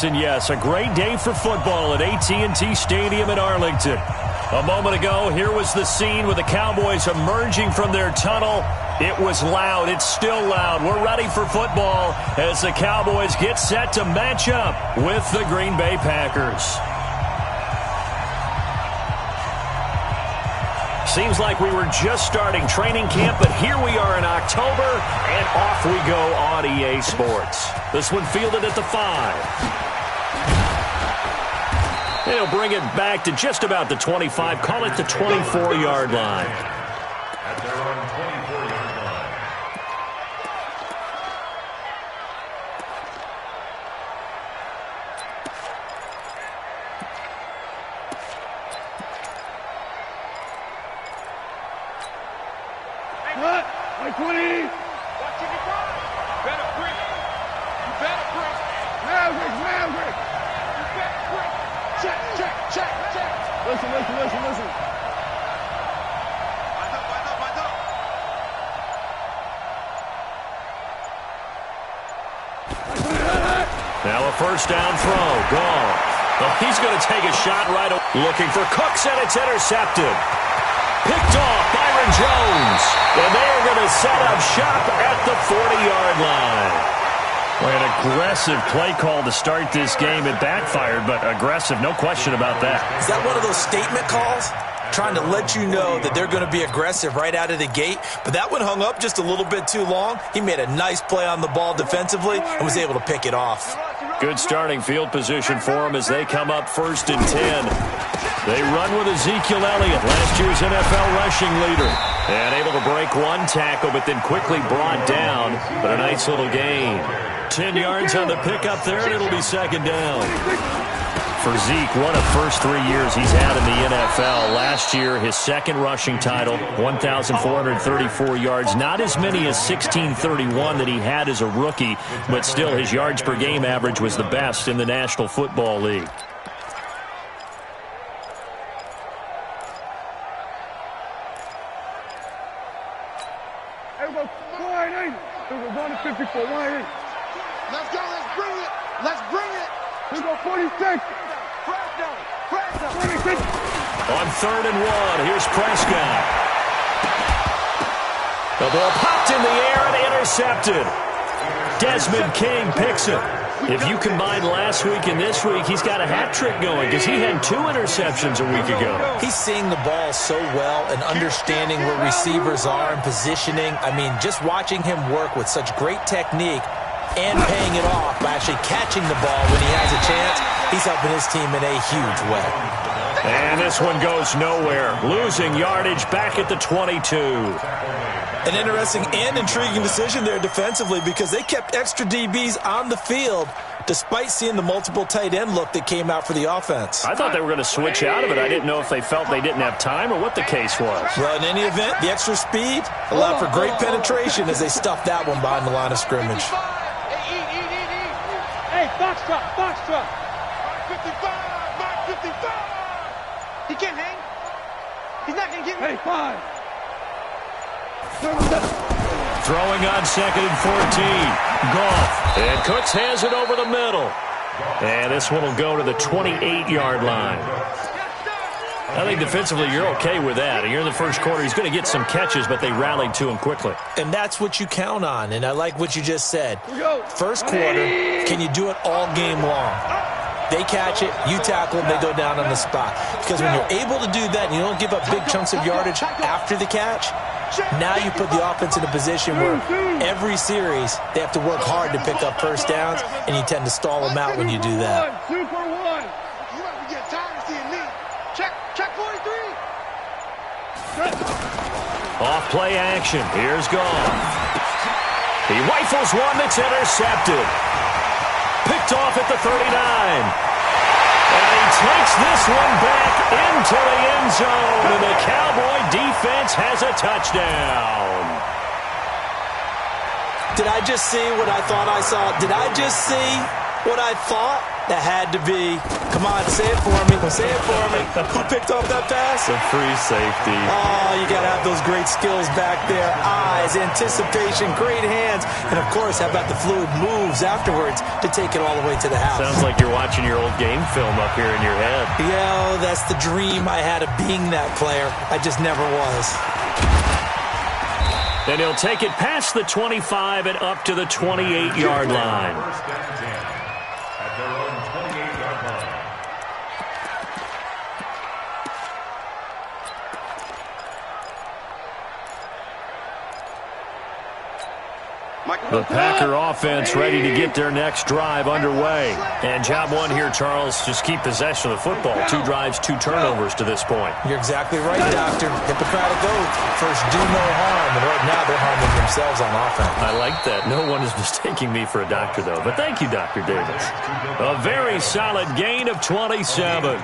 Yes and yes, a great day for football at AT&T Stadium in Arlington. A moment ago, here was the scene with the Cowboys emerging from their tunnel. It was loud. It's still loud. We're ready for football as the Cowboys get set to match up with the Green Bay Packers. Seems like we were just starting training camp, but here we are in October, and off we go on EA Sports. This one fielded at the 5. And he'll bring it back to just about the 25, call it the 24-yard line. At their own 24-yard line. What? Like 20? Watching it go. Better break. You better break. Maverick, Maverick. You better break. Check. Listen. Wind up. Now a first down throw. Gone. Well, he's going to take a shot right away. Looking for Cooks, and it's intercepted. Picked off Byron Jones. And they are going to set up shop at the 40-yard line. Well, an aggressive play call to start this game. It backfired, but aggressive, no question about that. Is that one of those statement calls? Trying to let you know that they're going to be aggressive right out of the gate. But that one hung up just a little bit too long. He made a nice play on the ball defensively and was able to pick it off. Good starting field position for him as they come up 1st and 10. They run with Ezekiel Elliott, last year's NFL rushing leader. And able to break one tackle, but then quickly brought down. But a nice little gain. 10 yards on the pickup there, and it'll be 2nd down. For Zeke, one of the first 3 years he's had in the NFL. Last year, his 2nd rushing title, 1,434 yards. Not as many as 1,631 that he had as a rookie, but still his yards per game average was the best in the National Football League. Hey, go 180. We're going to 54, 180. Let's go. Let's bring it. We go 46. Preston. 26. On 3rd and 1, here's Prescott. The ball popped in the air and intercepted. Desmond King picks it. If you combine last week and this week, he's got a hat trick going because he had 2 interceptions a week ago. He's seeing the ball so well and understanding where receivers are and positioning. I mean, just watching him work with such great technique and paying it off by actually catching the ball when he has a chance, he's helping his team in a huge way. And this one goes nowhere. Losing yardage back at the 22. An interesting and intriguing decision there defensively because they kept extra DBs on the field despite seeing the multiple tight end look that came out for the offense. I thought they were going to switch out of it. I didn't know if they felt they didn't have time or what the case was. Well, in any event, the extra speed allowed for great penetration as they stuffed that one behind the line of scrimmage. Hey, Foxtrot. 55. He can't hang. He's not going to get me. Hey, 5. Throwing on 2nd and 14. Goff. And Cooks has it over the middle. And this one will go to the 28-yard line. I think defensively you're okay with that. You're in the first quarter. He's going to get some catches, but they rallied to him quickly. And that's what you count on. And I like what you just said. First quarter, can you do it all game long? They catch it, you tackle them, they go down on the spot. Because when you're able to do that and you don't give up big chunks of yardage after the catch, now you put the offense in a position where every series they have to work hard to pick up first downs, and you tend to stall them out when you do that. Super one. You might be getting tired of seeing me. Check 43. Off play action. Here's Goff. He rifles one that's intercepted. Picked off at the 39. And he takes this one back into the end zone. And the Cowboy defense has a touchdown. Did I just see what I thought I saw? Did I just see what I thought That had to be. Come on, say it for me. Say it for me. Who picked off that pass? The free safety. Oh, you got to have those great skills back there. Eyes, anticipation, great hands. And, of course, how about the fluid moves afterwards to take it all the way to the house? Sounds like you're watching your old game film up here in your head. Yeah, that's the dream I had of being that player. I just never was. And he'll take it past the 25 and up to the 28-yard line. First and 10 at their own 28-yard line. The Packer offense ready to get their next drive underway. And job one here, Charles, just keep possession of the football. 2 drives, 2 turnovers to this point. You're exactly right, Doctor. Hippocratic oath. First, do no harm. And right now, they're harming themselves on offense. I like that. No one is mistaking me for a doctor, though. But thank you, Dr. Davis. A very solid gain of 27.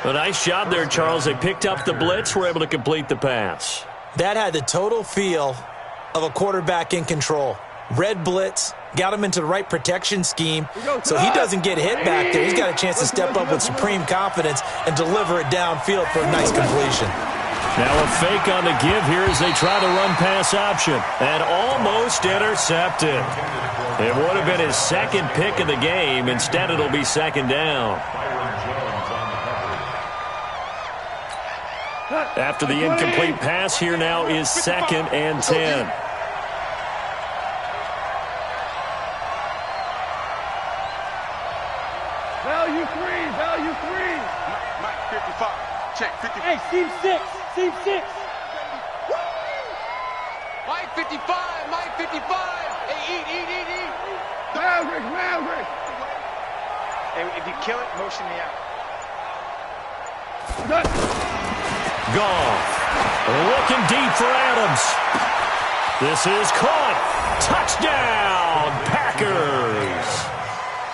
A nice job there, Charles. They picked up the blitz, were able to complete the pass. That had the total feel of a quarterback in control. Red blitz, got him into the right protection scheme, so he doesn't get hit back there. He's got a chance to step up with supreme confidence and deliver it downfield for a nice completion. Now a fake on the give here as they try the run-pass option. And almost intercepted. It would have been his second pick of the game. Instead, it'll be second down. After the incomplete pass, here now is second and 10. Value 3, value 3. Mike, 55. Check, 55. Hey, seam 6, seam 6. Mike, 55. Mike, 55. Hey, eat. Maverick. Hey, if you kill it, motion me out. Goff looking deep for Adams. This is caught. Touchdown, Packers.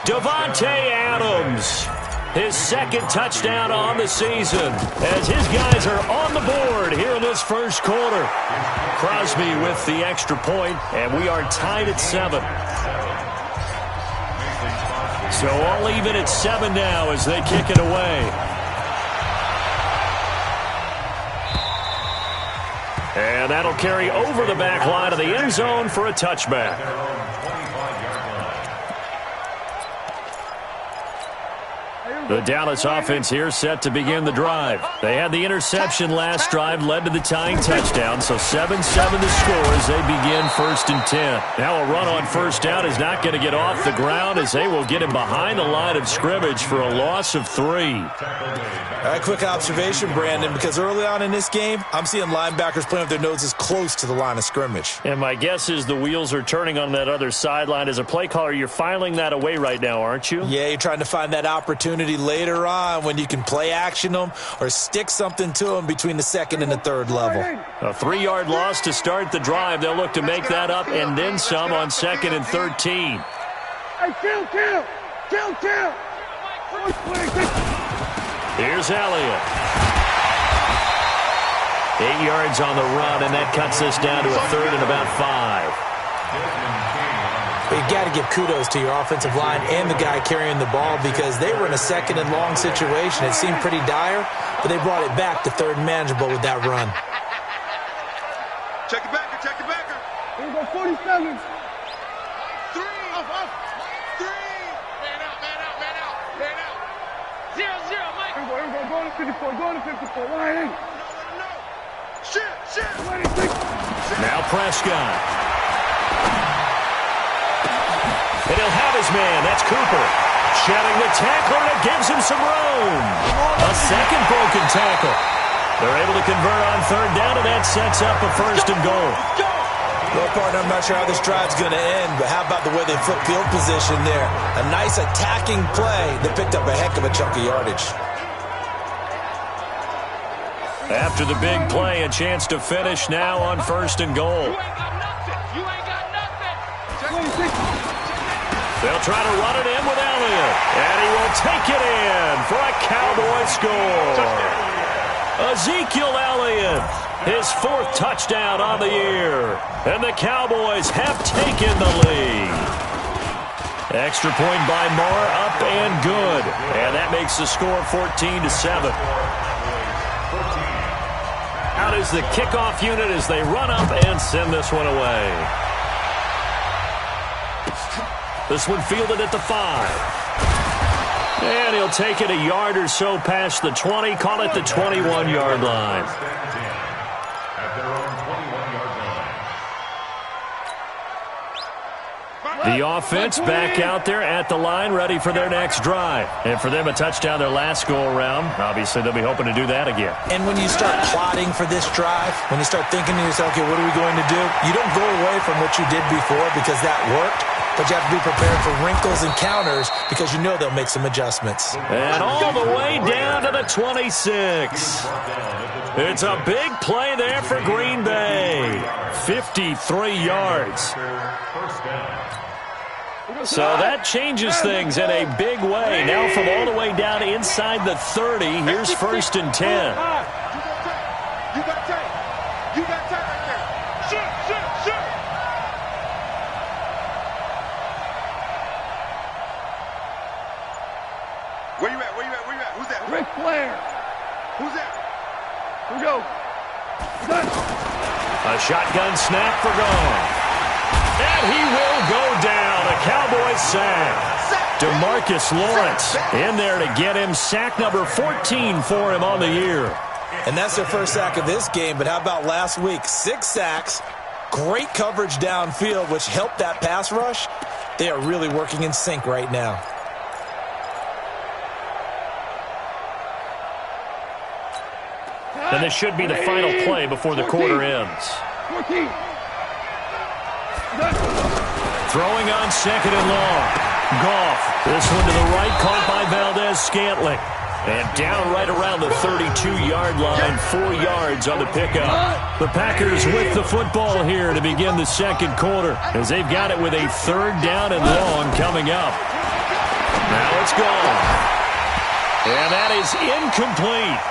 Davante Adams, his second touchdown on the season as his guys are on the board here in this first quarter. Crosby with the extra point, and we are tied at 7. So all even at 7 now as they kick it away. And that'll carry over the back line of the end zone for a touchback. The Dallas offense here set to begin the drive. They had the interception last drive, led to the tying touchdown, so 7-7 the score as they begin first and 10. Now a run on first down is not going to get off the ground as they will get him behind the line of scrimmage for a loss of 3. A quick observation, Brandon, because early on in this game, I'm seeing linebackers playing with their noses close to the line of scrimmage. And my guess is the wheels are turning on that other sideline. As a play caller, you're filing that away right now, aren't you? Yeah, you're trying to find that opportunity later on when you can play action them or stick something to them between the second and the third level. A 3-yard loss to start the drive. They'll look to make that up and then some on second and 13. Hey, kill. Here's Elliott. 8 yards on the run, and that cuts us down to a third and about 5. But you got to give kudos to your offensive line and the guy carrying the ball because they were in a second and long situation. It seemed pretty dire, but they brought it back to third and manageable with that run. Check it backer. Here we go, 47. 3. Off. 3. Man out. 0-0, Mike. Here we go, going to 54, line 8. No. Shit. 26. Now Prescott. And he'll have his man. That's Cooper. Shedding the tackler, and it gives him some room. A second broken tackle. They're able to convert on third down, and that sets up a first and goal. Well, partner, I'm not sure how this drive's going to end, but how about the way they flip field position there? A nice attacking play that picked up a heck of a chunk of yardage. After the big play, a chance to finish now on first and goal. You ain't got nothing. 26. They'll try to run it in with Elliott, and he will take it in for a Cowboy score. Ezekiel Elliott, his 4th touchdown on the year, and the Cowboys have taken the lead. Extra point by Moore and good. And that makes the score 14-7. Out is the kickoff unit as they run up and send this one away. This one fielded at the 5. And he'll take it a yard or so past the 20, call it the 21-yard line. The offense back out there at the line, ready for their next drive. And for them, a touchdown their last go-around. Obviously, they'll be hoping to do that again. And when you start plotting for this drive, when you start thinking to yourself, okay, what are we going to do? You don't go away from what you did before because that worked. But you have to be prepared for wrinkles and counters because you know they'll make some adjustments. And all the way down to the 26. It's a big play there for Green Bay. 53 yards. So that changes things in a big way. Now from all the way down inside the 30, here's 1st and 10. You got time. You got time right there. Shoot. Where you at? Who's that? Ric Flair. Who's that? Here we go. Done. A shotgun snap for Gone. And he will go down. A Cowboys sack. DeMarcus Lawrence in there to get him. Sack number 14 for him on the year. And that's their first sack of this game. But how about last week? 6 sacks. Great coverage downfield, which helped that pass rush. They are really working in sync right now. And this should be the final play before the quarter ends. 14. Throwing on 2nd and long. Goff. This one to the right, caught by Valdez-Scantling. And down right around the 32-yard line, 4 yards on the pickup. The Packers with the football here to begin the second quarter as they've got it with a 3rd down and long coming up. Now it's gone. And that is incomplete.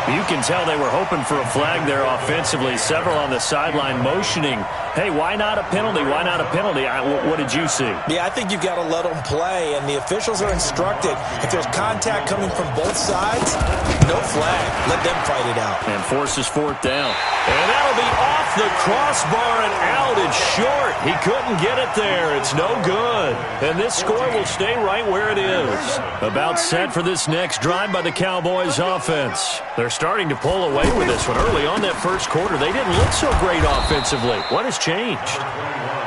You can tell they were hoping for a flag there offensively. Several on the sideline motioning, hey, why not a penalty? Why not a penalty? What did you see? Yeah, I think you've got to let them play, and the officials are instructed. If there's contact coming from both sides, no flag. Let them fight it out. And forces 4th down. And that'll be off the crossbar and out. It's short. He couldn't get it there. It's no good. And this score will stay right where it is. About set for this next drive by the Cowboys offense. They're starting to pull away with this one. Early on that first quarter, they didn't look so great offensively. What has changed?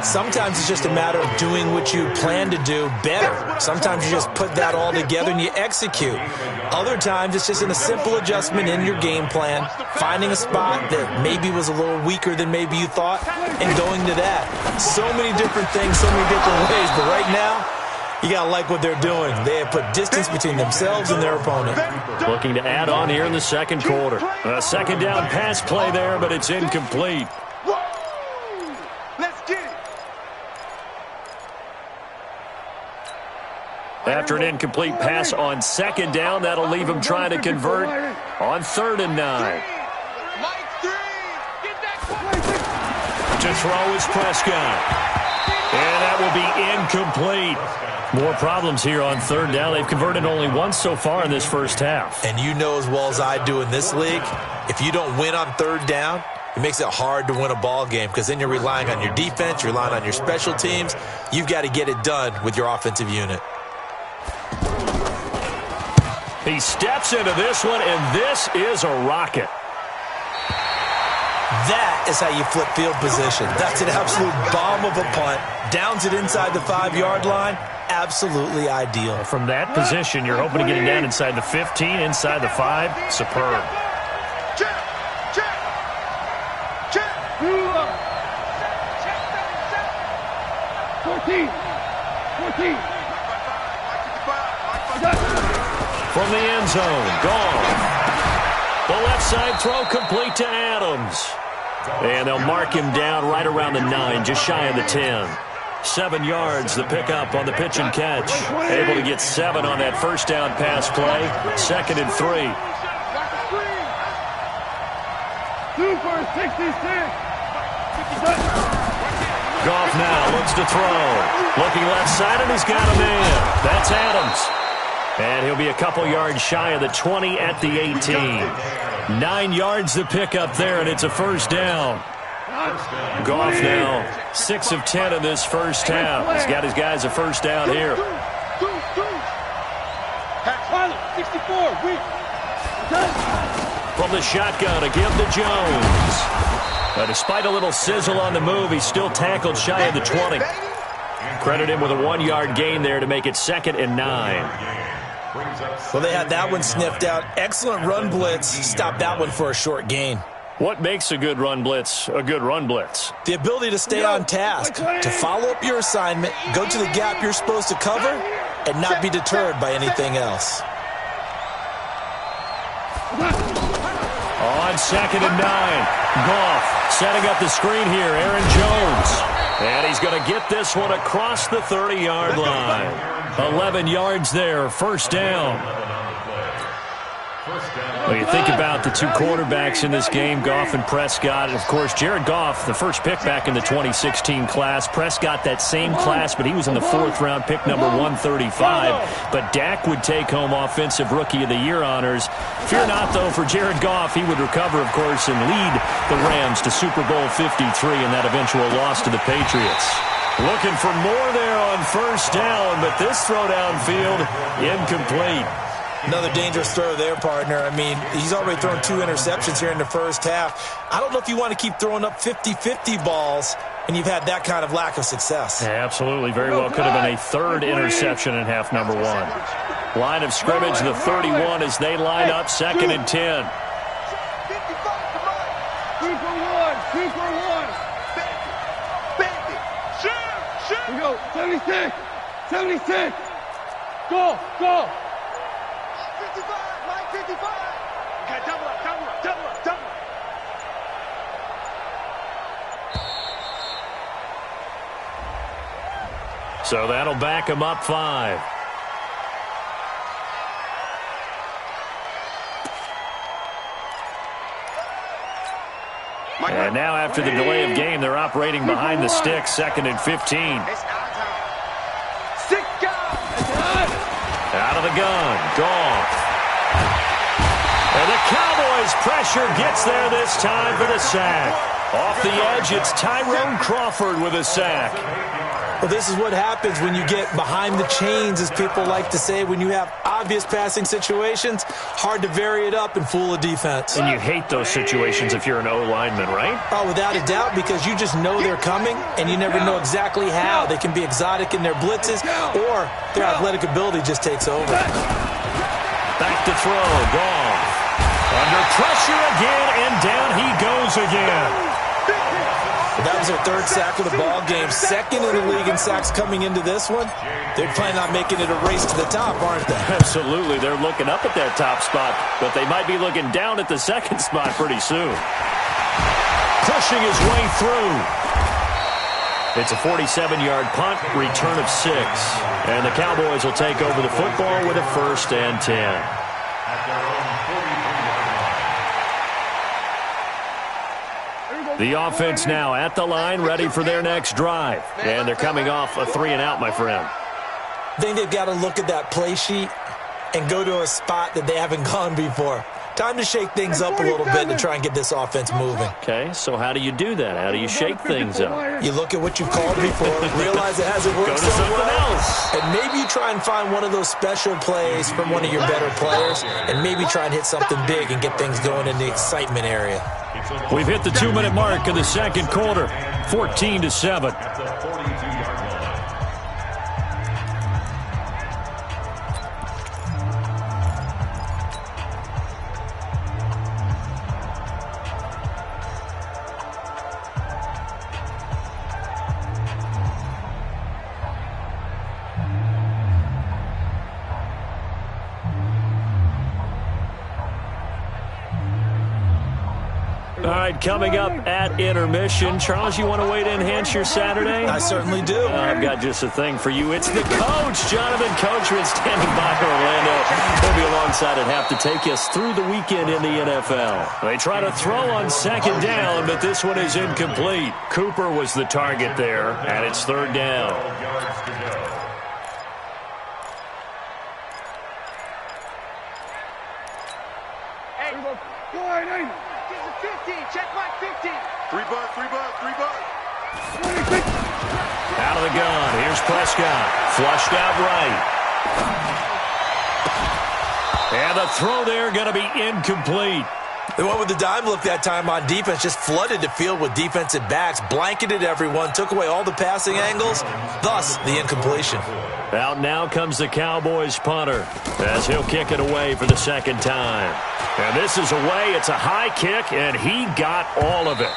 Sometimes it's just a matter of doing what you plan to do better. Sometimes you just put that all together and you execute. Other times it's just in a simple adjustment in your game plan, finding a spot that maybe was a little weaker than maybe you thought, and going to that. So many different things, so many different ways, but right now, you got to like what they're doing. They have put distance between themselves and their opponent. Looking to add on here in the second quarter. A 2nd down pass play there, but it's incomplete. Let's get it. After an incomplete pass on 2nd down, that'll leave him trying to convert on 3rd and 9. To throw is Prescott. And that will be incomplete. More problems here on 3rd down. They've converted only once so far in this first half. And you know as well as I do in this league, if you don't win on 3rd down, it makes it hard to win a ball game because then you're relying on your defense, you're relying on your special teams. You've got to get it done with your offensive unit. He steps into this one, and this is a rocket. That is how you flip field position. That's an absolute bomb of a punt. Downs it inside the 5-yard line. Absolutely ideal. From that position, you're hoping to get it down inside the 15, inside the 5. Superb. Check. 14. From the end zone, gone. The left side throw complete to Adams. And they'll mark him down right around the 9, just shy of the 10. 7 yards, the pickup on the pitch and catch. Able to get 7 on that first down pass play. 2nd and 3. 2 for 66. Goff now looks to throw. Looking left side, and he's got a man. That's Adams. And he'll be a couple yards shy of the 20 at the 18. 9 yards to pick up there, and it's a first down. Goff now 6 of 10 in this first half. He's got his guys a first down here. 64, weak. From the shotgun, a give to Jones. Despite a little sizzle on the move, he's still tackled shy of the 20. Credit him with a 1-yard gain there to make it 2nd and 9. Well, they had that one sniffed out. Excellent run blitz. Stopped that one for a short gain. What makes a good run blitz a good run blitz? The ability to stay on task, to follow up your assignment, go to the gap you're supposed to cover, and not be deterred by anything else. On 2nd and 9, Goff setting up the screen here. Aaron Jones. And he's going to get this one across the 30-yard line. 11 yards there, first down. Well, you think about the two quarterbacks in this game, Goff and Prescott. And, of course, Jared Goff, the first pick back in the 2016 class. Prescott, that same class, but he was in the 4th round, pick number 135. But Dak would take home Offensive Rookie of the Year honors. Fear not, though, for Jared Goff. He would recover, of course, and lead the Rams to Super Bowl 53 in that eventual loss to the Patriots. Looking for more there on first down, but this throw downfield incomplete. Another dangerous throw there, partner. I mean, he's already thrown 2 interceptions here in the first half. I don't know if you want to keep throwing up 50-50 balls, and you've had that kind of lack of success. Yeah, absolutely. Very well could have been a 3rd interception in half number 1. Line of scrimmage, the 31 as they line up, 2nd and 10. 2 for 1, 2 for 1. We go, 76, 76. Go, go. 55, line 55. Okay, double up, double up, double up, double up. So that'll back him up 5. And now after the delay of game, they're operating behind the sticks, 2nd and 15. It's our time. 6 guys. Out of the gun, Goff. And the Cowboys' pressure gets there this time for the sack. Off the edge, it's Tyrone Crawford with a sack. Well, this is what happens when you get behind the chains, as people like to say. When you have obvious passing situations, hard to vary it up and fool a defense. And you hate those situations if you're an O-lineman, right? Oh, without a doubt, because you just know they're coming, and you never know exactly how. They can be exotic in their blitzes, or their athletic ability just takes over. Back to throw, Goff. Under pressure again, and down he goes again. That was their 3rd sack of the ball game. 2nd in the league in sacks coming into this one. They're planning on making it a race to the top, aren't they? Absolutely. They're looking up at that top spot, but they might be looking down at the 2nd spot pretty soon. Pushing his way through. It's a 47-yard punt, return of 6. And the Cowboys will take over the football with a 1st and 10. The offense now at the line, ready for their next drive. And they're coming off a 3-and-out, my friend. I think they've got to look at that play sheet and go to a spot that they haven't gone before. Time to shake things up a little bit to try and get this offense moving. Okay, so how do you do that? How do you shake things up? You look at what you've called before, realize it hasn't worked so well, and maybe you try and find one of those special plays from one of your better players, and maybe try and hit something big and get things going in the excitement area. We've hit the 2-minute mark of the 2nd quarter, 14-7. All right, coming up at intermission. Charles, you want to wait to enhance your Saturday? I certainly do. I've got just a thing for you. It's the coach, Jonathan Coachman, standing by for Orlando. He'll be alongside at half to take us through the weekend in the NFL. They try to throw on 2nd down, but this one is incomplete. Cooper was the target there, and it's 3rd down. Go ahead, Aiden. Get to 15. Check mark 15. 3 bucks, 3 bucks, 3 bucks. 26. Out of the gun. Here's Prescott. Flushed out right. And the throw there going to be incomplete. They went with the dime look that time on defense, just flooded the field with defensive backs, blanketed everyone, took away all the passing angles, thus the incompletion. Out now comes the Cowboys punter as he'll kick it away for the second time. And this is away. It's a high kick, and he got all of it.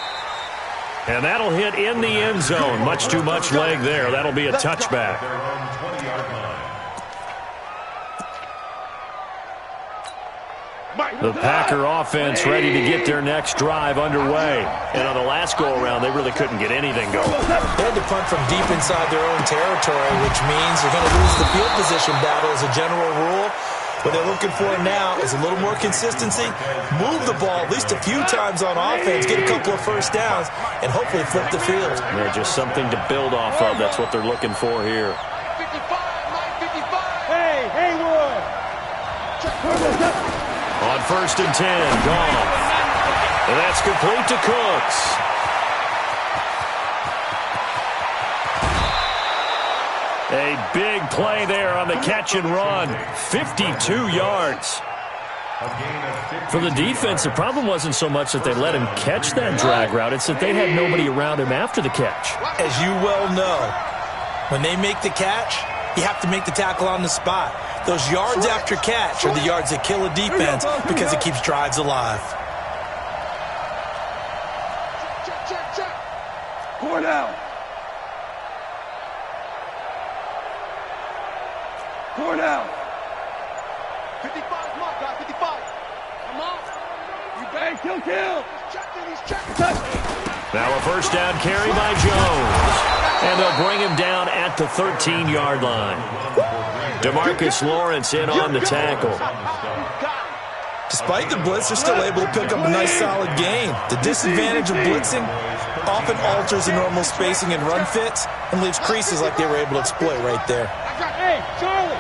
And that'll hit in the end zone. Much too much leg there. That'll be a touchback. The Packer offense ready to get their next drive underway. And on the last go-around, they really couldn't get anything going. They had to punt from deep inside their own territory, which means they're going to lose the field position battle as a general rule. What they're looking for now is a little more consistency, move the ball at least a few times on offense, get a couple of first downs, and hopefully flip the field. Yeah, just something to build off of. That's what they're looking for here. 55. Hey, Haywood. On 1st and 10, Goff. And that's complete to Cooks. A big play there on the catch and run. 52 yards. For the defense, the problem wasn't so much that they let him catch that drag route. It's that they had nobody around him after the catch. As you well know, when they make the catch, you have to make the tackle on the spot. Those yards after catch are the yards that kill a defense because it keeps drives alive. Check. Four down. 4 down. 55, mark, guy, 55. Come on. You bang, kill. He's checking. Now a first down carry by Jones. And they'll bring him down at the 13-yard line. DeMarcus Lawrence in on the tackle. Despite the blitz, they're still able to pick up a nice solid gain. The disadvantage of blitzing often alters the normal spacing and run fits and leaves creases like they were able to exploit right there. Hey, Charlie.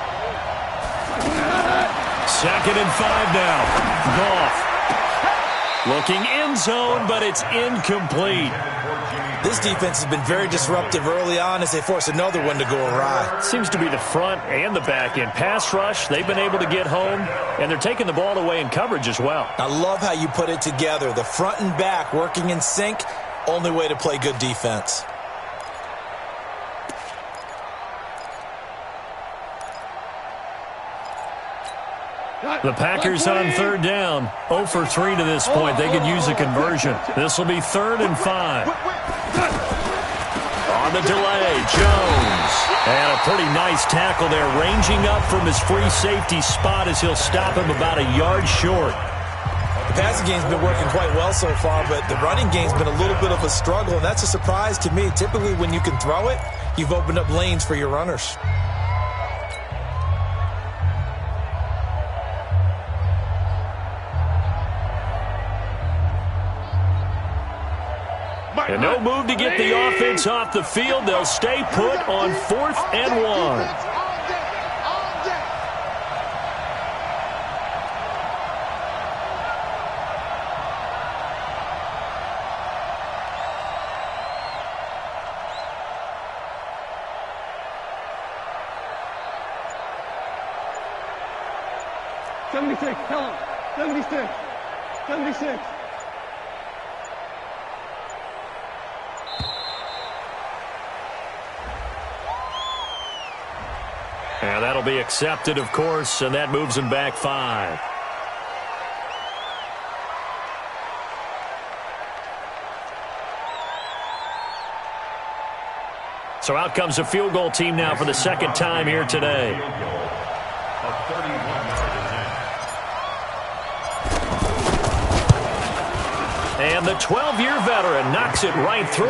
2nd and 5 now. Goff. Looking end zone, but it's incomplete. This defense has been very disruptive early on as they force another one to go awry. Seems to be the front and the back end. Pass rush, they've been able to get home, and they're taking the ball away in coverage as well. I love how you put it together. The front and back working in sync, only way to play good defense. The Packers on 3rd down. 0 for 3 to this point. They could use a conversion. This will be 3rd and 5. On the delay, Jones. And a pretty nice tackle there, ranging up from his free safety spot as he'll stop him about a yard short. The passing game's been working quite well so far, but the running game's been a little bit of a struggle, and that's a surprise to me. Typically, when you can throw it, you've opened up lanes for your runners. And no move to get the offense off the field. They'll stay put on 4th and 1. Tell him. 76. 76. And that'll be accepted, of course, and that moves him back 5. So out comes a field goal team now for the second time here today. And the 12-year veteran knocks it right through.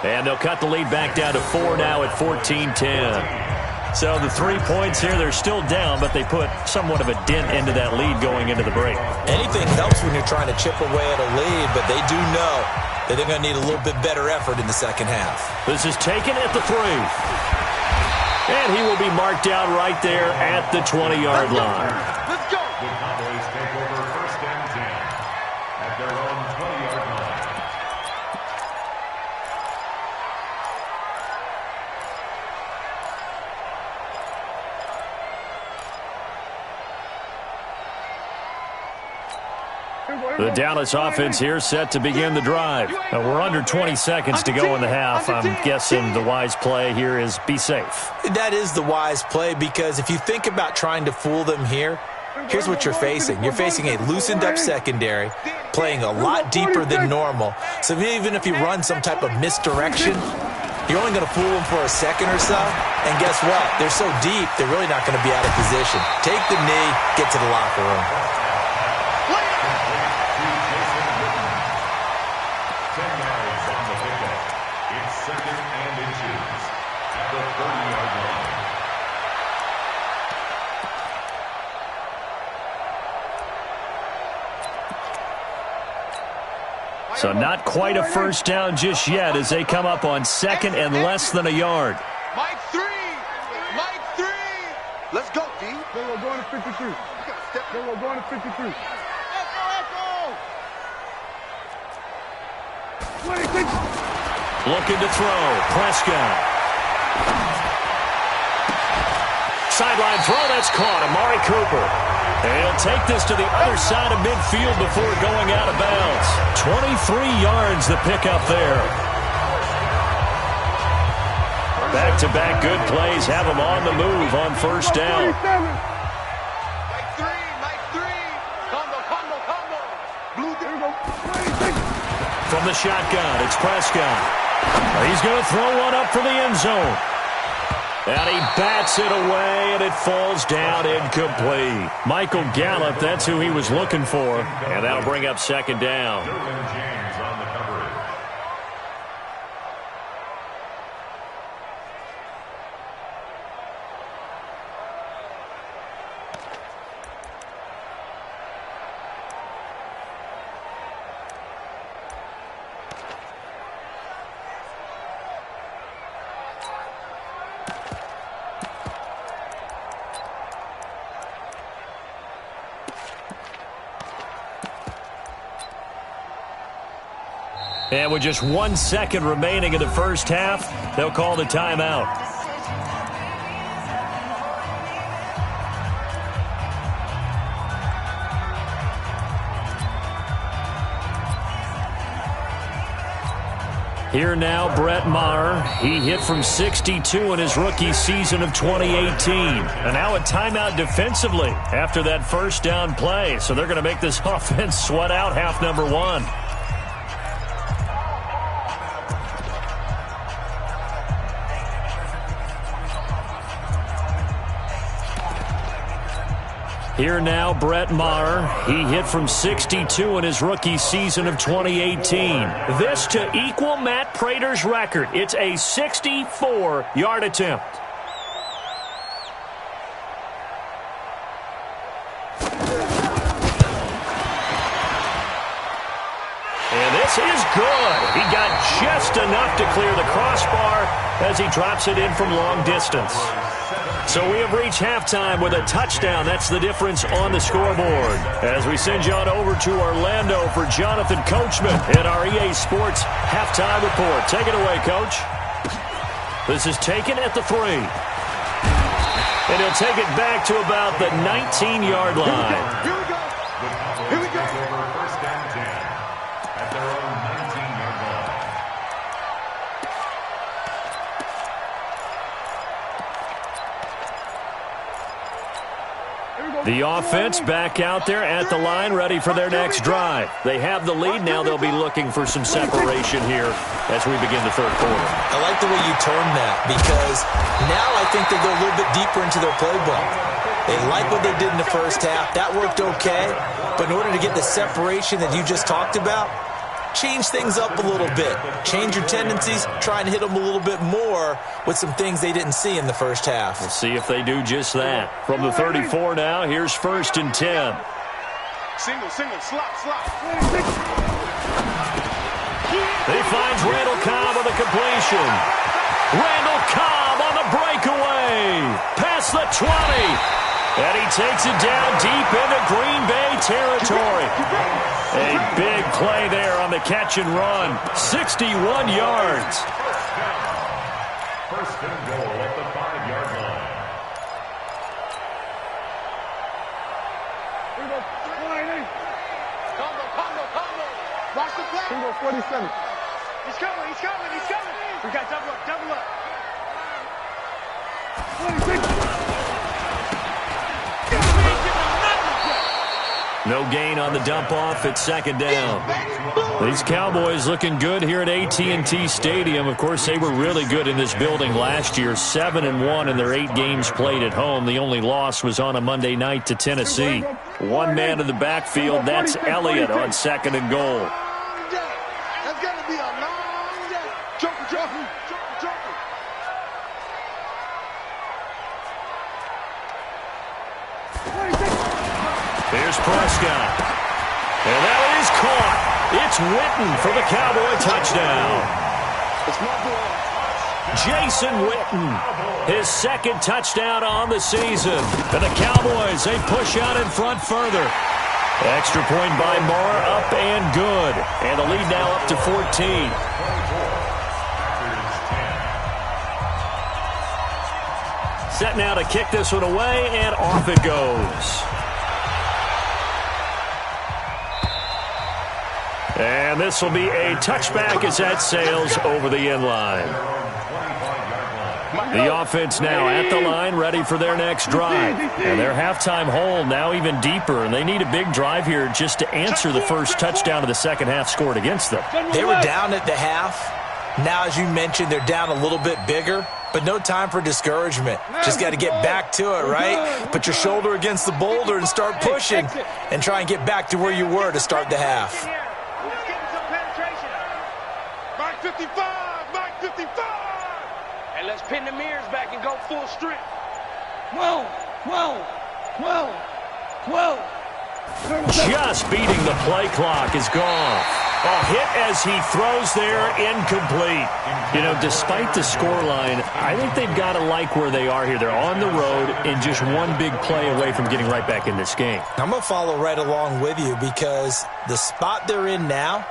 And they'll cut the lead back down to 4 now at 14-10. So the 3 points here, they're still down, but they put somewhat of a dent into that lead going into the break. Anything helps when you're trying to chip away at a lead, but they do know that they're going to need a little bit better effort in the second half. This is taken at the 3. And he will be marked out right there at the 20-yard line. Let's go. The Cowboys take over 1st and 10. The Dallas offense here set to begin the drive. We're under 20 seconds to go in the half. I'm guessing the wise play here is be safe. That is the wise play, because if you think about trying to fool them here, here's what you're facing. You're facing a loosened up secondary, playing a lot deeper than normal. So even if you run some type of misdirection, you're only going to fool them for a second or so. And guess what? They're so deep, they're really not going to be out of position. Take the knee, get to the locker room. 10 yards on the pickup. It's 2nd and inches at the 30-yard line. So not quite a first down just yet as they come up on 2nd and less than a yard. Mike 3. Mike 3. Let's go, D. They will go to 53. They will go to 53. Echo. 26. Looking to throw. Prescott. Sideline throw. That's caught. Amari Cooper. And he'll take this to the other side of midfield before going out of bounds. 23 yards the pickup there. Back-to-back good plays have him on the move on first down. Mike 3. Combo. Blue. There we go. 26. From the shotgun, it's Prescott. He's going to throw one up for the end zone. And he bats it away, and it falls down incomplete. Michael Gallup, that's who he was looking for. And that'll bring up 2nd down. James on the coverage. And with just 1 second remaining in the first half, they'll call the timeout. Here now, Brett Maher. He hit from 62 in his rookie season of 2018. And now a timeout defensively after that first down play. So they're going to make this offense sweat out half number 1. Here now, Brett Maher. He hit from 62 in his rookie season of 2018. This to equal Matt Prater's record. It's a 64-yard attempt. And this is good. He got just enough to clear the crossbar as he drops it in from long distance. So we have reached halftime with a touchdown. That's the difference on the scoreboard. As we send you on over to Orlando for Jonathan Coachman in our EA Sports halftime report. Take it away, Coach. This is taken at the 3. And he'll take it back to about the 19-yard line. Here we go. First and 10 at their own 19-yard line. The offense back out there at the line, ready for their next drive. They have the lead. Now they'll be looking for some separation here as we begin the third quarter. I like the way you term that, because now I think they go a little bit deeper into their playbook. They like what they did in the first half. That worked okay. But in order to get the separation that you just talked about, change things up a little bit. Change your tendencies. Try and hit them a little bit more with some things they didn't see in the first half. We'll see if they do just that. From the 34 now, here's 1st and 10. Single, slot. He finds Randall Cobb with a completion. Randall Cobb on the breakaway. Past the 20. And he takes it down deep into Green Bay territory. A big play there on the catch and run. 61 yards. First and goal at the 5-yard line. Watch the play. Single 47. He's coming. We got double up. 26. No gain on the dump off at second down. These Cowboys looking good here at AT&T Stadium. Of course, they were really good in this building last year, 7-1 in their 8 games played at home. The only loss was on a Monday night to Tennessee. One man in the backfield, that's Elliott on second and goal. That's going to be a long day. Joker. Here's Prescott. And that is caught. It's Witten for the Cowboy touchdown. Jason Witten, his second touchdown on the season. And the Cowboys, they push out in front further. Extra point by Moore, up and good. And the lead now up to 14. Set now to kick this one away, and off it goes. And this will be a touchback as that sails over the end line. The offense now at the line, ready for their next drive. And their halftime hole now even deeper, and they need a big drive here just to answer the first touchdown of the second half scored against them. They were down at the half. Now, as you mentioned, they're down a little bit bigger, but no time for discouragement. Just got to get back to it, right? Put your shoulder against the boulder and start pushing and try and get back to where you were to start the half. Let's get some penetration. Mark 55. And let's pin the mirrors back and go full strength. 12. Just beating the play clock is gone. A hit as he throws there, incomplete. You know, despite the scoreline, I think they've got to like where they are here. They're on the road and just one big play away from getting right back in this game. I'm going to follow right along with you because the spot they're in now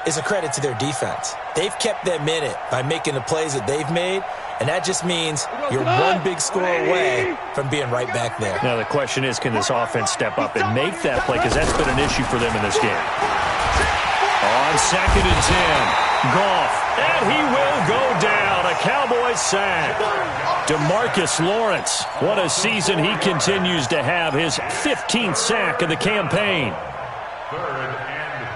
is a credit to their defense. They've kept them in it by making the plays that they've made, and that just means you're one big score away from being right back there. Now the question is, can this offense step up and make that play? Because that's been an issue for them in this game. On second and 10, Goff, and he will go down. A Cowboys sack. DeMarcus Lawrence, what a season he continues to have. His 15th sack of the campaign. 3rd and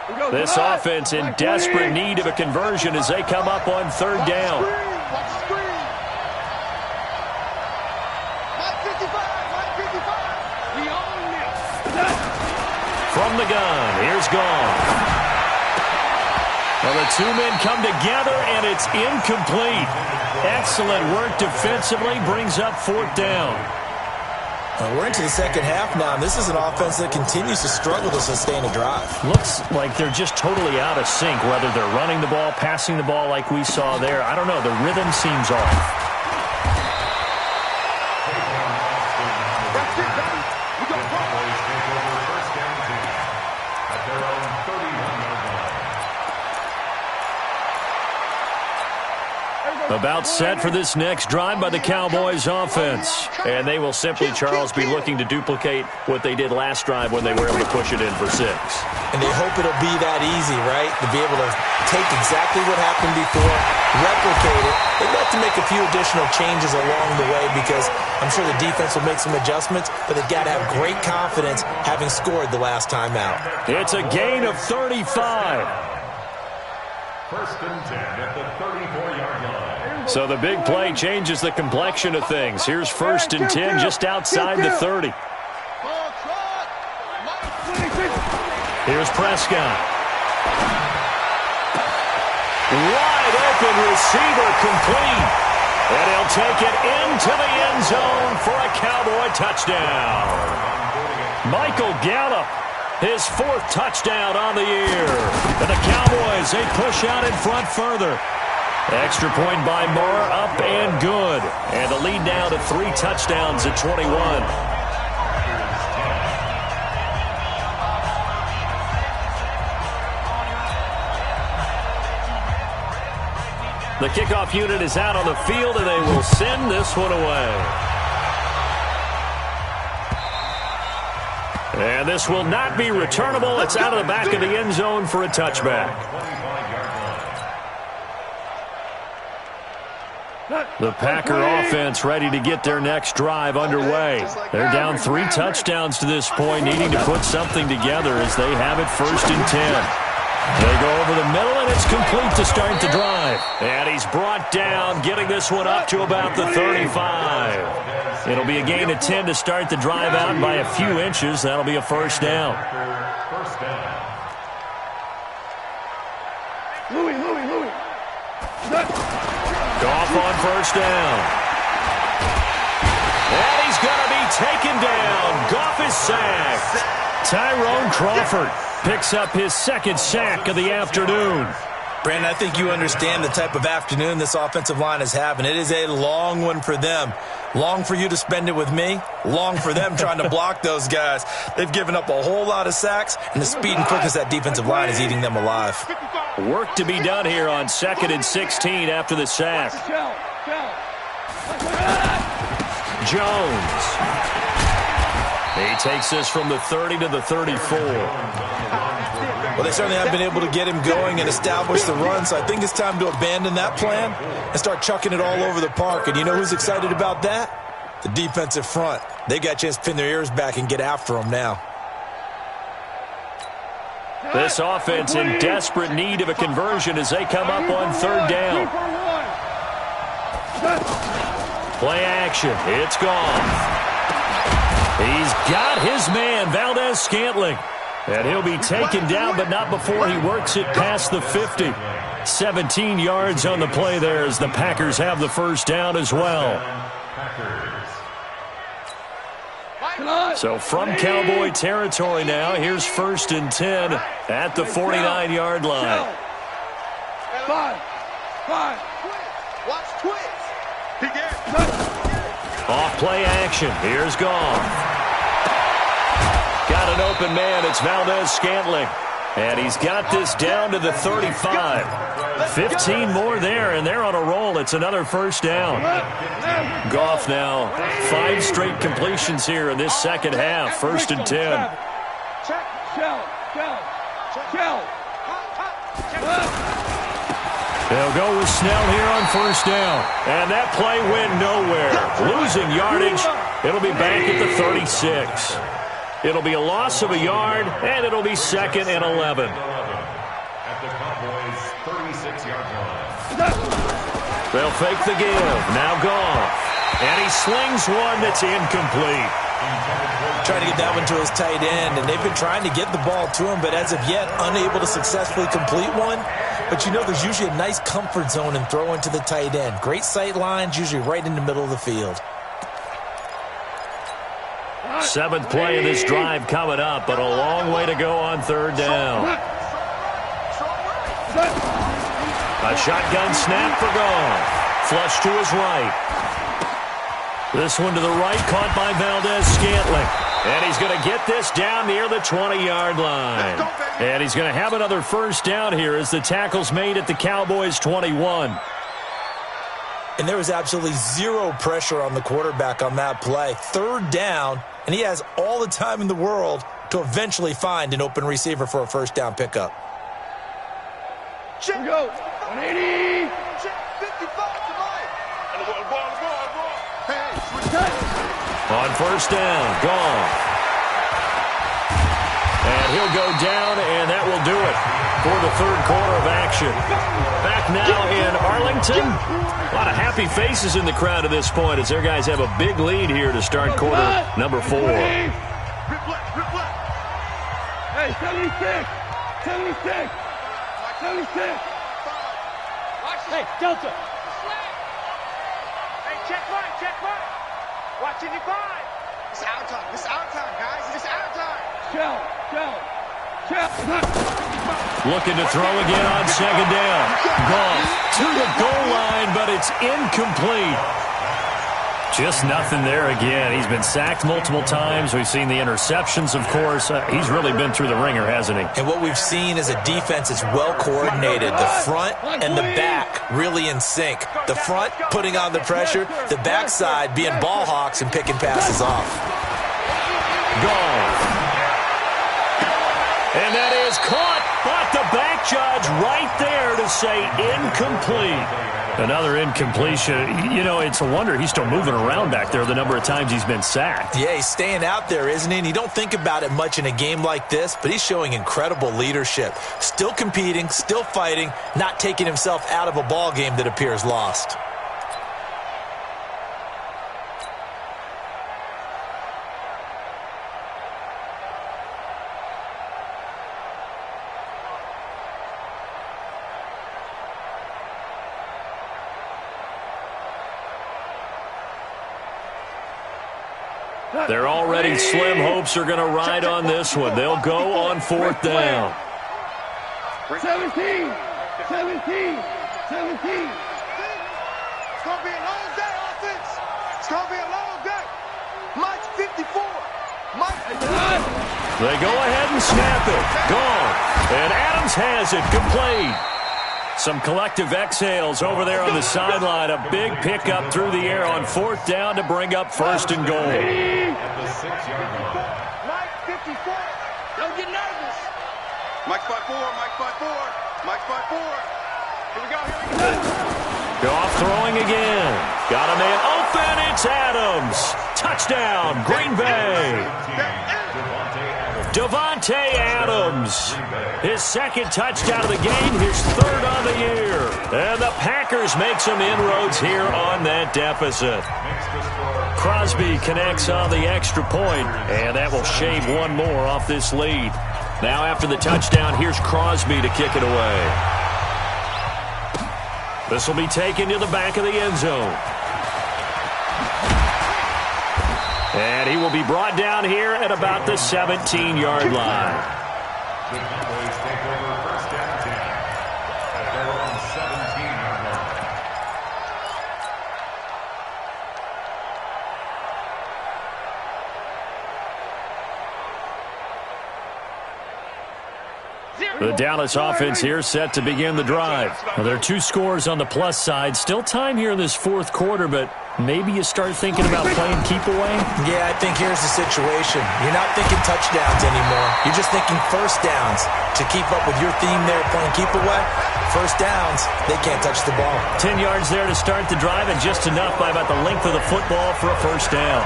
14. This offense in desperate need of a conversion as they come up on third down. From the gun, here's Goff. Well, the two men come together, and it's incomplete. Excellent work defensively, brings up fourth down. Well, we're into the second half now, and this is an offense that continues to struggle to sustain a drive. Looks like they're just totally out of sync, whether they're running the ball, passing the ball like we saw there. I don't know. The rhythm seems off. About set for this next drive by the Cowboys offense. And they will simply, Charles, be looking to duplicate what they did last drive when they were able to push it in for 6. And they hope it'll be that easy, right? To be able to take exactly what happened before, replicate it. They'd like to make a few additional changes along the way because I'm sure the defense will make some adjustments, but they've got to have great confidence having scored the last time out. It's a gain of 35. 1st and 10 at the 34-yard line. So the big play changes the complexion of things. Here's 1st and 10 just outside the 30. Here's Prescott. Wide open receiver complete. And he'll take it into the end zone for a Cowboy touchdown. Michael Gallup, his 4th touchdown on the year. And the Cowboys, they push out in front further. Extra point by Moore, up and good. And the lead now to 3 touchdowns at 21. The kickoff unit is out on the field, and they will send this one away. And this will not be returnable. It's out of the back of the end zone for a touchback. The Packer offense ready to get their next drive underway. They're down 3 touchdowns to this point, needing to put something together as they have it 1st and 10. They go over the middle, and it's complete to start the drive. And he's brought down, getting this one up to about the 35. It'll be a gain of 10 to start the drive out by a few inches. That'll be a 1st down. Louis. Goff on 1st down. And he's going to be taken down. Goff is sacked. Tyrone Crawford picks up his 2nd sack of the afternoon. Brandon, I think you understand the type of afternoon this offensive line is having. It is a long one for them. Long for you to spend it with me. Long for them trying to block those guys. They've given up a whole lot of sacks, and the speed and quickness of that defensive line is eating them alive. Work to be done here on 2nd and 16 after the sack. Jones. He takes this from the 30 to the 34. Well, they certainly haven't been able to get him going and establish the run, so I think it's time to abandon that plan and start chucking it all over the park. And you know who's excited about that? The defensive front. They got a chance to pin their ears back and get after them now. This offense in desperate need of a conversion as they come up on 3rd down. Play action. It's gone. He's got his man, Valdez-Scantling. And he'll be taken down, but not before he works it past the 50. 17 yards on the play there as the Packers have the 1st down as well. So from Cowboy territory now, here's 1st and 10 at the 49-yard line. 5. Watch twist. Off play action. Here's Goff. Got an open man. It's Valdez-Scantling. And he's got this down to the 35. 15 more there, and they're on a roll. It's another 1st down. Goff now 5 straight completions here in this 2nd half. 1st and 10. They'll go with Snell here on 1st down. And that play went nowhere. Losing yardage. It'll be back at the 36. It'll be a loss of a yard, and it'll be 2nd and 11. At the Cowboys' 36-yard line. They'll fake the give. Now Goff. And he slings one that's incomplete. Trying to get that one to his tight end, and they've been trying to get the ball to him, but as of yet, unable to successfully complete one. But you know there's usually a nice comfort zone in throwing to the tight end. Great sight lines, usually right in the middle of the field. 7th play of this drive coming up, but a long way to go on 3rd down. A shotgun snap for Goff. Flush to his right. This one to the right, caught by Valdez-Scantling. And he's going to get this down near the 20-yard line. And he's going to have another 1st down here as the tackle's made at the Cowboys' 21. And there was absolutely zero pressure on the quarterback on that play. 3rd down, and he has all the time in the world to eventually find an open receiver for a 1st down pickup. Here we go. 180. Check 55 to Mike. On 1st down, Goff. And he'll go down, and that will do it for the 3rd quarter of action. Back now in Arlington. A lot of happy faces in the crowd at this point as their guys have a big lead here to start quarter number 4. Hey, 76. 76. 76. Hey, Delta. Hey, check Mike. Watch 55. It's our time. It's our time, guys. It's our time. Shell. Looking to throw again on 2nd down. Goff to the goal line, but it's incomplete. Just nothing there again. He's been sacked multiple times. We've seen the interceptions, of course. He's really been through the ringer, hasn't he? And what we've seen is a defense that's well coordinated. The front and the back really in sync. The front putting on the pressure. The backside being ball hawks and picking passes off. Goff. And that is caught, but the back judge right there to say incomplete. Another incompletion. You know, it's a wonder he's still moving around back there the number of times he's been sacked. Yeah, he's staying out there, isn't he? And you don't think about it much in a game like this, but he's showing incredible leadership. Still competing, still fighting, not taking himself out of a ball game that appears lost. They're already slim hopes are going to ride on this one. They'll go on 4th down. 17. 17. 17. It's going to be a long day, offense. It's going to be a long day. Mike's 54. Mike. They go ahead and snap it. Gone. And Adams has it complete. Some collective exhales over there on the sideline. A big pickup through the air on 4th down to bring up 1st and goal. At the 6-yard line. Mike 54. Don't get nervous. Mike's 5'4". Mike's 5'4". Mike's 5'4". Here we go. Here we go. Goff throwing again. Got a man open. It's Adams. Touchdown, Green Bay. Davante Adams. His 2nd touchdown of the game, his 3rd on the year. And the Packers make some inroads here on that deficit. Crosby connects on the extra point, and that will shave one more off this lead. Now after the touchdown, here's Crosby to kick it away. This will be taken to the back of the end zone. And he will be brought down here at about the 17-yard line. The Cowboys take over 1st and 10 at their own 17-yard line. The Dallas offense here set to begin the drive. Well, there are 2 scores on the plus side. Still time here in this 4th quarter, but maybe you start thinking about playing keep away? Yeah, I think here's the situation. You're not thinking touchdowns anymore. You're just thinking 1st downs. To keep up with your theme there, playing keep away, 1st downs, they can't touch the ball. 10 yards there to start the drive, and just enough by about the length of the football for a 1st down.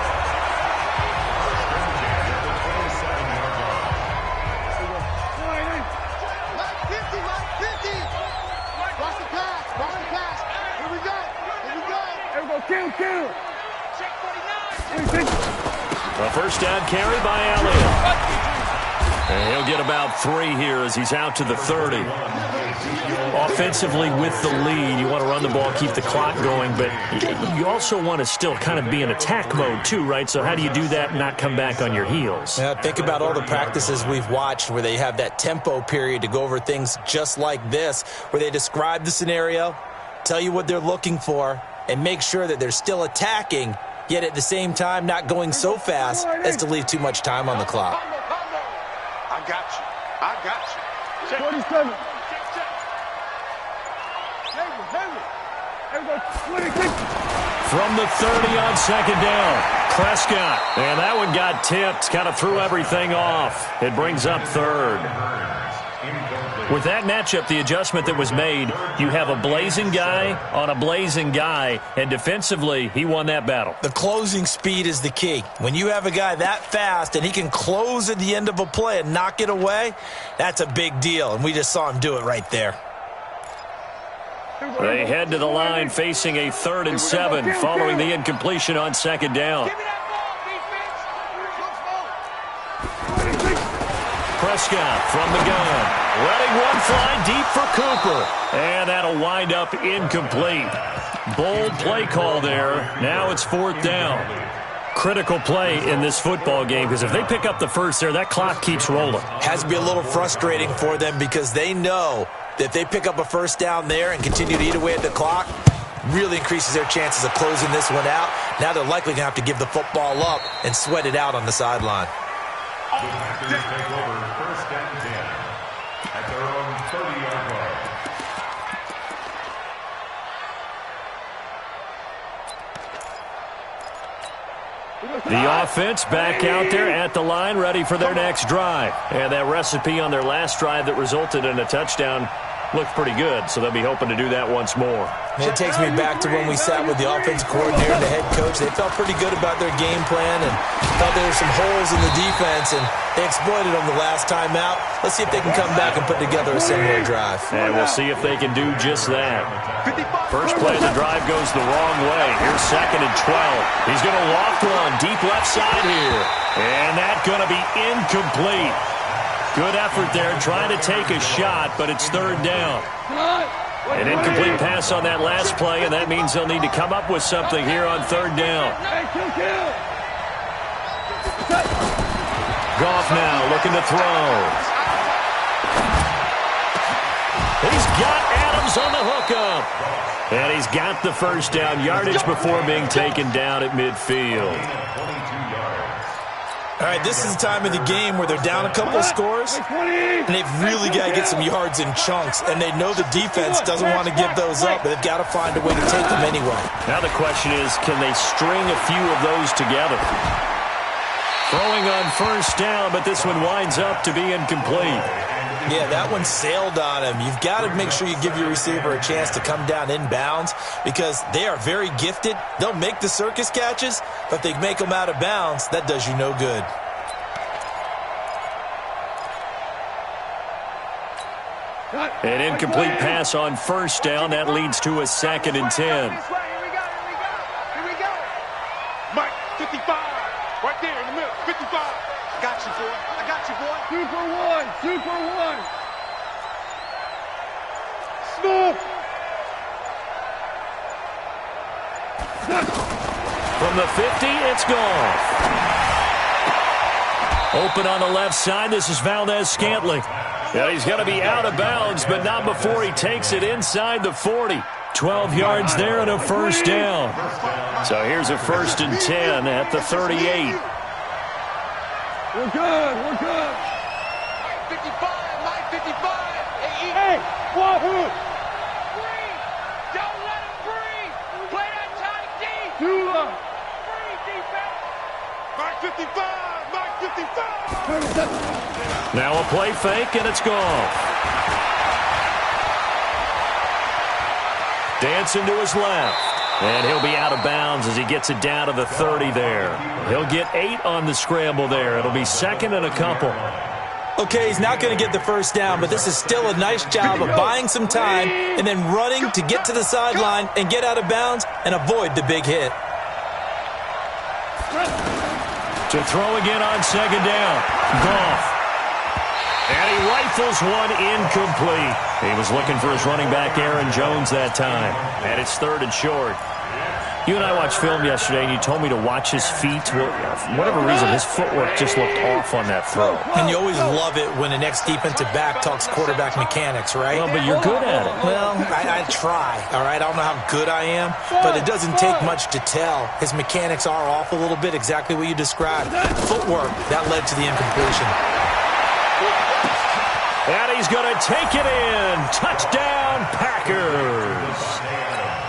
Kill. A 1st down carry by Elliott. And he'll get about 3 here as he's out to the 30. Offensively with the lead, you want to run the ball, keep the clock going, but you also want to still kind of be in attack mode too, right? So how do you do that and not come back on your heels? Yeah, think about all the practices we've watched where they have that tempo period to go over things just like this, where they describe the scenario, tell you what they're looking for, and make sure that they're still attacking, yet at the same time not going so fast as to leave too much time on the clock. I got you. I got you. 47. From the 30 on 2nd down, Prescott. And that one got tipped, kind of threw everything off. It brings up 3rd. With that matchup, the adjustment that was made, you have a blazing guy on a blazing guy, and defensively, he won that battle. The closing speed is the key. When you have a guy that fast and he can close at the end of a play and knock it away, that's a big deal, and we just saw him do it right there. They head to the line facing a 3rd and 7 following the incompletion on 2nd down. Prescott from the gun. Letting one fly deep for Cooper. And that'll wind up incomplete. Bold play call there. Now it's 4th down. Critical play in this football game because if they pick up the 1st there, that clock keeps rolling. Has to be a little frustrating for them because they know that if they pick up a 1st down there and continue to eat away at the clock, really increases their chances of closing this one out. Now they're likely going to have to give the football up and sweat it out on the sideline. The Packers take over 1st and 10 at their own 30-yard line. The offense back out there at the line, ready for their next drive. And that recipe on their last drive that resulted in a touchdown looked pretty good, so they'll be hoping to do that once more. It takes me back to when we sat with the offensive coordinator and the head coach. They felt pretty good about their game plan and thought there were some holes in the defense, and they exploited them the last time out. Let's see if they can come back and put together a similar drive. And we'll see if they can do just that. First play of the drive goes the wrong way. Here's 2nd and 12. He's going to loft one deep left side here. And that's going to be incomplete. Good effort there, trying to take a shot, but it's 3rd down. An incomplete pass on that last play, and that means they'll need to come up with something here on 3rd down. Goff now looking to throw. He's got Adams on the hookup. And he's got the first down yardage before being taken down at midfield. All right, this is the time of the game where they're down a couple of scores, and they've really got to get some yards in chunks, and they know the defense doesn't want to give those up, but they've got to find a way to take them anyway. Now the question is, can they string a few of those together? Throwing on first down, but this one winds up to be incomplete. Yeah, that one sailed on him. You've got to make sure you give your receiver a chance to come down inbounds because they are very gifted. They'll make the circus catches, but if they make them out of bounds, that does you no good. An incomplete pass on first down. That leads to a 2nd and 10. Here we go. Mike, 55. Right there in the middle, 55. I got you, boy. 2 for 1. Smooth. From the 50, it's gone. Open on the left side. This is Valdez-Scantling. Yeah, he's going to be out of bounds, but not before he takes it inside the 40. 12 yards there and a first down. So here's a 1st and 10 at the 38. We're good. 55. Hey, Wahoo! Breathe. Don't let him breathe. Play that tight D. Tula. Breathe, defense. Mike 55. Now a play fake, and it's gone. Dancing to his left. And he'll be out of bounds as he gets it down to the 30 there. He'll get 8 on the scramble there. It'll be 2nd and a couple. Okay, he's not going to get the first down, but this is still a nice job of buying some time and then running to get to the sideline and get out of bounds and avoid the big hit. To throw again on 2nd down. Goff. And he rifles one incomplete. He was looking for his running back, Aaron Jones, that time. And it's 3rd and short. You and I watched film yesterday, and you told me to watch his feet. For whatever reason, his footwork just looked off on that throw. And you always love it when the next defensive back talks quarterback mechanics, right? Well, but you're good at it. Well, I try, all right? I don't know how good I am, but it doesn't take much to tell. His mechanics are off a little bit, exactly what you described. Footwork, that led to the incompletion. And he's going to take it in. Touchdown, Packers.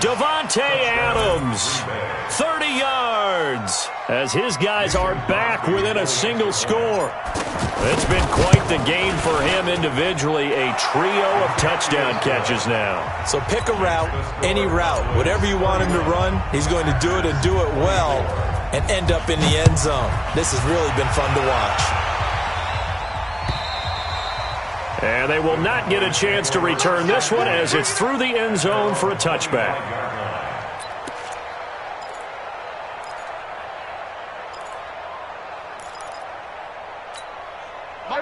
Davante Adams, 30 yards, as his guys are back within a single score. It's been quite the game for him individually, a trio of touchdown catches now. So pick a route, any route, whatever you want him to run, he's going to do it and do it well and end up in the end zone. This has really been fun to watch. And they will not get a chance to return this one as it's through the end zone for a touchback.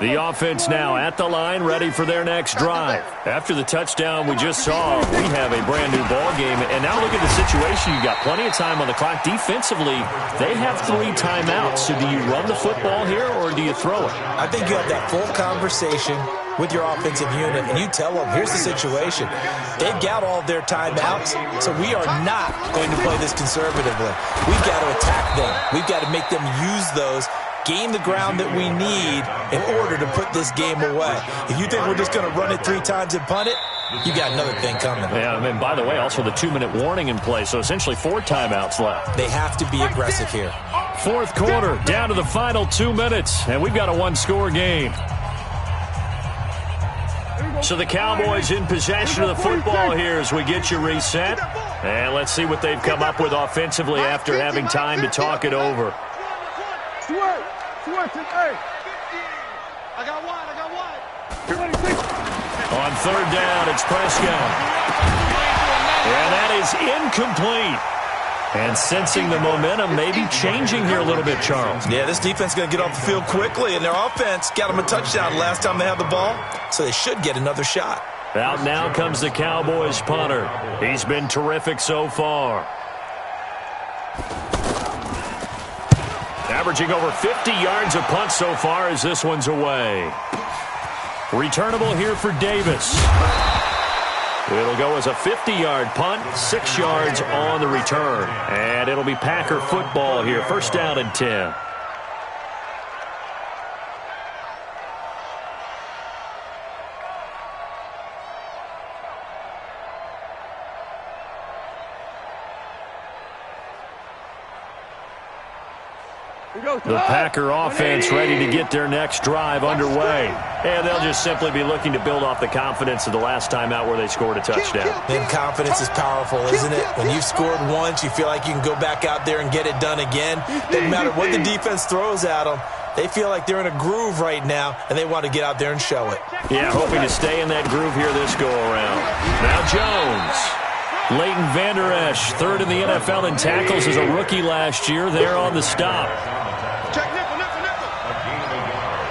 The offense now at the line, ready for their next drive. After the touchdown we just saw, we have a brand-new ball game. And now look at the situation. You've got plenty of time on the clock. Defensively, they have 3 timeouts. So do you run the football here or do you throw it? I think you have that full conversation with your offensive unit, and you tell them, here's the situation. They've got all of their timeouts, so we are not going to play this conservatively. We've got to attack them. We've got to make them use those, gain the ground that we need in order to put this game away. If you think we're just going to run it 3 times and punt it, you got another thing coming. Yeah, and by the way, also the 2-minute warning in play, so essentially 4 timeouts left. They have to be aggressive here. Fourth quarter, down to the final 2 minutes, and we've got a one-score game. So the Cowboys in possession of the football here as we get you reset. And let's see what they've come up with offensively after having time to talk it over. On third down, it's Prescott. And that is incomplete. And sensing the momentum maybe changing here a little bit, Charles. Yeah, this defense is going to get off the field quickly, and their offense got them a touchdown last time they had the ball, so they should get another shot. Out now comes the Cowboys punter. He's been terrific so far. Averaging over 50 yards a punt so far as this one's away. Returnable here for Davis. It'll go as a 50-yard punt, 6 yards on the return. And it'll be Packer football here, first down and 10. The Packer offense ready to get their next drive underway. And they'll just simply be looking to build off the confidence of the last time out where they scored a touchdown. And confidence is powerful, isn't it? When you've scored once, you feel like you can go back out there and get it done again. Doesn't matter what the defense throws at them. They feel like they're in a groove right now, and they want to get out there and show it. Yeah, hoping to stay in that groove here this go-around. Now Jones. Leighton Vander Esch, third in the NFL in tackles as a rookie last year. There on the stop. Check nickel, nickel, nickel. A gain of a yard.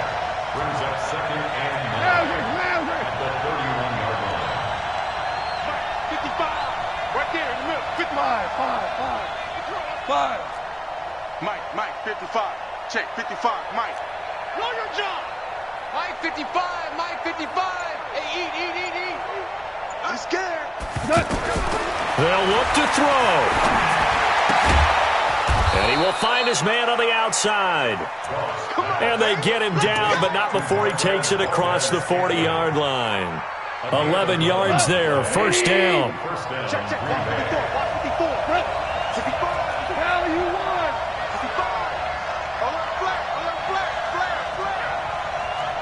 Brings up second and 9 at the 31-yard line. 55. Right there in the middle. 55. 5. Mike, 55. Check, 55, Mike. Know your job. Mike, 55. Hey, eat. I'm scared. They'll look to throw. And he will find his man on the outside. And they get him down, but not before he takes it across the 40-yard line. 11 yards there, first down. Check. 54. 55. Hell, you won. 55. Flare.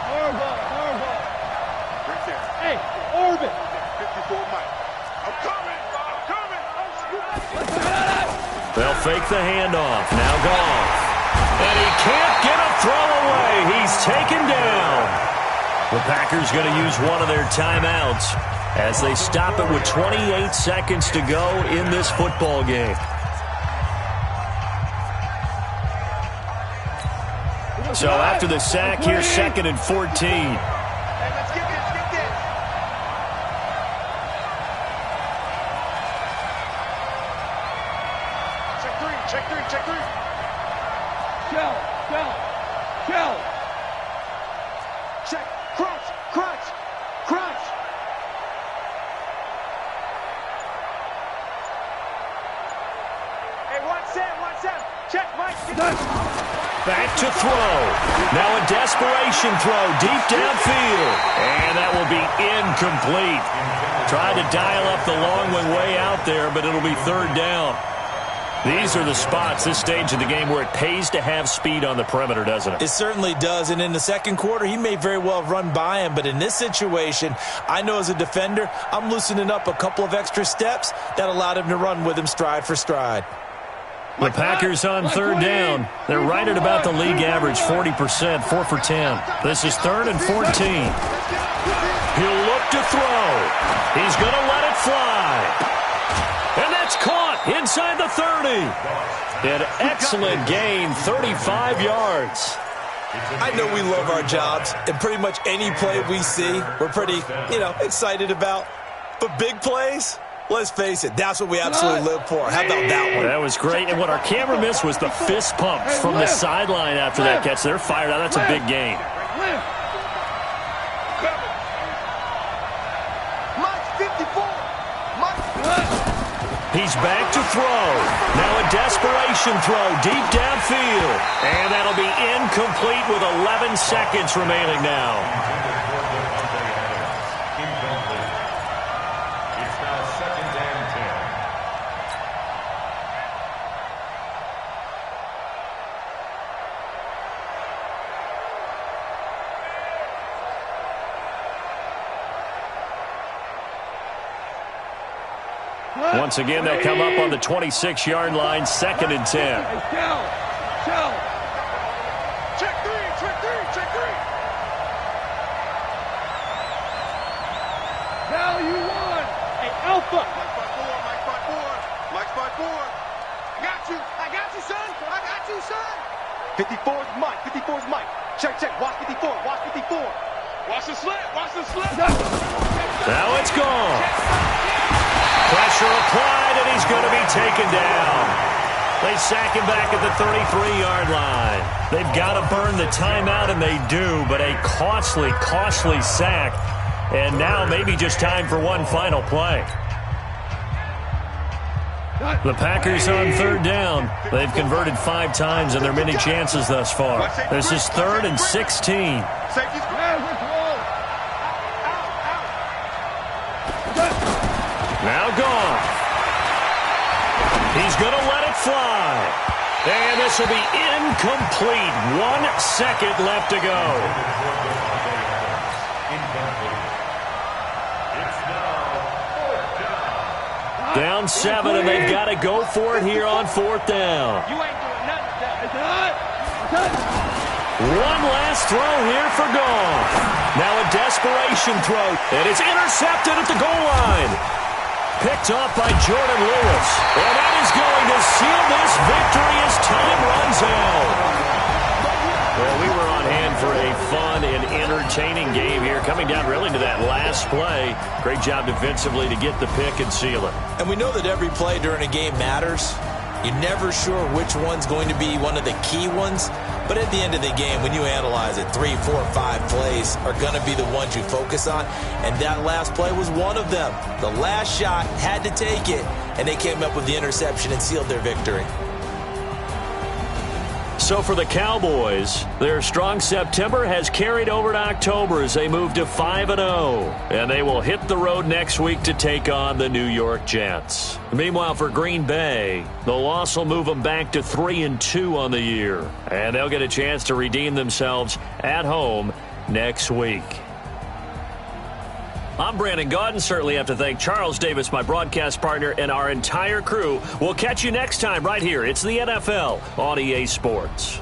Hard ball. Right there. Hey, orbit. 54, Mike. I'm coming. They'll fake the handoff. Now Goff. And he can't get a throw away. He's taken down. The Packers going to use one of their timeouts as they stop it with 28 seconds to go in this football game. So after the sack, here's second and 14. Hey, let's get this. Check three. Shell. Check. Crunch. Hey, one set. Check, Mike. Back to throw. Now a desperation throw deep downfield. And that will be incomplete. Tried to dial up the long one way out there, but it'll be third down. These are the spots, this stage of the game, where it pays to have speed on the perimeter, doesn't it? It certainly does, and in the second quarter, he may very well run by him, but in this situation, I know as a defender, I'm loosening up a couple of extra steps that allowed him to run with him stride for stride. The Packers on third down. They're right at about the league average, 40%, 4 for 10. This is third and 14. He'll look to throw. He's going to let it fly. And that's caught inside the 30. An excellent gain, 35 yards. I know we love our jobs, and pretty much any play we see, we're pretty, excited about. But big plays, let's face it, that's what we absolutely live for. How about that one? That was great. And what our camera missed was the fist pump from the sideline after that catch. They're fired out. That's a big gain. He's back to throw. Now a desperation throw deep downfield. And that'll be incomplete with 11 seconds remaining now. It's now second and 10. 10 Once again, they'll come up on the 26-yard line, 2nd and 10. Shell. Check three. Value one. Hey, Alpha. Mike's by four. I got you, son. 54's Mike. Check. Watch 54. Watch the slant. Now it's gone. Pressure applied, and he's going to be taken down. They sack him back at the 33-yard line. They've got to burn the timeout, and they do, but a costly sack. And now maybe just time for one final play. The Packers on 3rd down. They've converted 5 times in their many chances thus far. This is 3rd and 16. Now gone. He's going to let it fly. And this will be incomplete. 1 second left to go. Down 7, and they've got to go for it here on 4th down. You ain't doing nothing. One last throw here for Goff. Now a desperation throw, and it's intercepted at the goal line. Picked off by Jordan Lewis. And that is going to seal this victory as time runs out. Well, we were on hand for a fun and entertaining game here, coming down really to that last play. Great job defensively to get the pick and seal it. And we know that every play during a game matters. You're never sure which one's going to be one of the key ones. But at the end of the game, when you analyze it, 3, 4, 5 plays are going to be the ones you focus on. And that last play was one of them. The last shot had to take it, and they came up with the interception and sealed their victory. So for the Cowboys, their strong September has carried over to October as they move to 5-0. And they will hit the road next week to take on the New York Jets. Meanwhile, for Green Bay, the loss will move them back to 3-2 on the year. And they'll get a chance to redeem themselves at home next week. I'm Brandon Gaudin. Certainly have to thank Charles Davis, my broadcast partner, and our entire crew. We'll catch you next time right here. It's the NFL on EA Sports.